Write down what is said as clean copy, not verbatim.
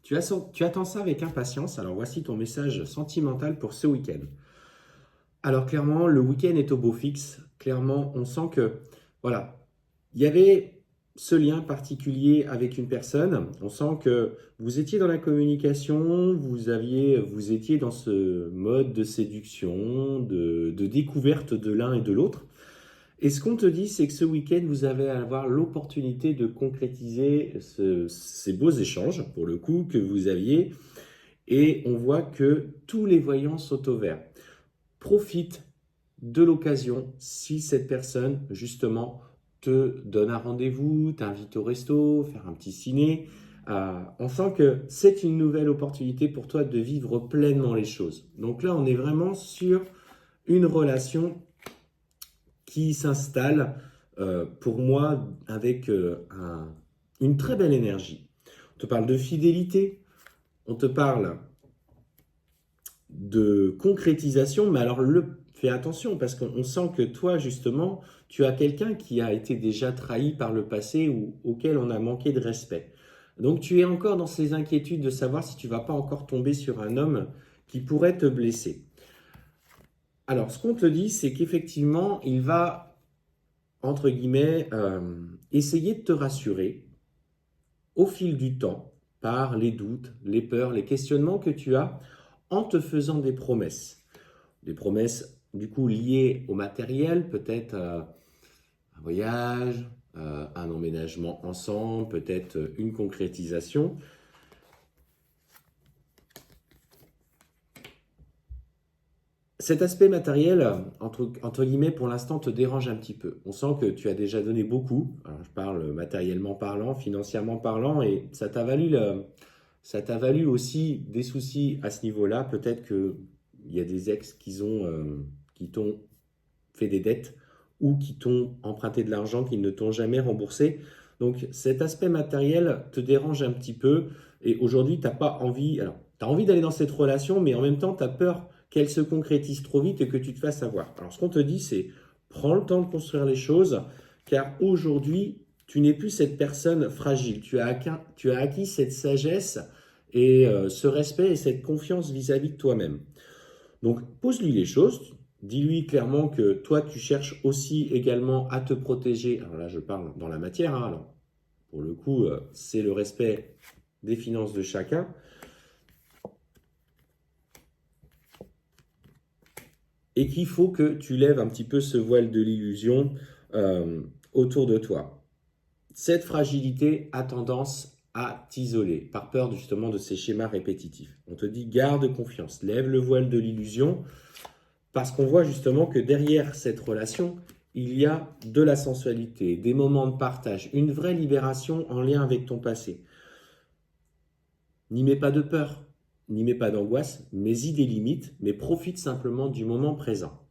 Tu attends ça avec impatience, alors voici ton message sentimental pour ce week-end. Alors clairement, le week-end est au beau fixe. Clairement, on sent que, voilà, il y avait ce lien particulier avec une personne. On sent que vous étiez dans la communication, vous étiez dans ce mode de séduction, de découverte de l'un et de l'autre. Et ce qu'on te dit, c'est que ce week-end, vous allez avoir l'opportunité de concrétiser ces beaux échanges, pour le coup, que vous aviez. Et on voit que tous les voyants sont au vert. Profite de l'occasion si cette personne, justement, te donne un rendez-vous, t'invite au resto, faire un petit ciné. On sent que c'est une nouvelle opportunité pour toi de vivre pleinement les choses. Donc là, on est vraiment sur une relation qui s'installe pour moi avec une très belle énergie. On te parle de fidélité, on te parle de concrétisation, mais alors fais attention parce qu'on sent que toi justement, tu as quelqu'un qui a été déjà trahi par le passé ou auquel on a manqué de respect. Donc tu es encore dans ces inquiétudes de savoir si tu vas pas encore tomber sur un homme qui pourrait te blesser. Alors ce qu'on te dit, c'est qu'effectivement, il va entre guillemets, essayer de te rassurer au fil du temps par les doutes, les peurs, les questionnements que tu as en te faisant des promesses. Des promesses du coup liées au matériel, peut-être un voyage, un emménagement ensemble, peut-être une concrétisation. Cet aspect matériel, entre guillemets, pour l'instant, te dérange un petit peu. On sent que tu as déjà donné beaucoup. Alors, je parle matériellement parlant, financièrement parlant, et ça t'a valu aussi des soucis à ce niveau-là. Peut-être qu'il y a des ex qui t'ont fait des dettes ou qui t'ont emprunté de l'argent qu'ils ne t'ont jamais remboursé. Donc, cet aspect matériel te dérange un petit peu. Et aujourd'hui, tu n'as pas envie. Alors, tu as envie d'aller dans cette relation, mais en même temps, tu as peur qu'elle se concrétise trop vite et que tu te fasses avoir. Alors, ce qu'on te dit, c'est prends le temps de construire les choses, car aujourd'hui, tu n'es plus cette personne fragile. Tu as acquis cette sagesse et ce respect et cette confiance vis-à-vis de toi-même. Donc, pose-lui les choses. Dis-lui clairement que toi, tu cherches aussi également à te protéger. Alors là, je parle dans la matière. Hein. Alors, pour le coup, c'est le respect des finances de chacun. Et qu'il faut que tu lèves un petit peu ce voile de l'illusion autour de toi. Cette fragilité a tendance à t'isoler par peur justement de ces schémas répétitifs. On te dit garde confiance, lève le voile de l'illusion parce qu'on voit justement que derrière cette relation, il y a de la sensualité, des moments de partage, une vraie libération en lien avec ton passé. N'y mets pas de peur, n'y mets pas d'angoisse, mets-y des limites, mais profite simplement du moment présent.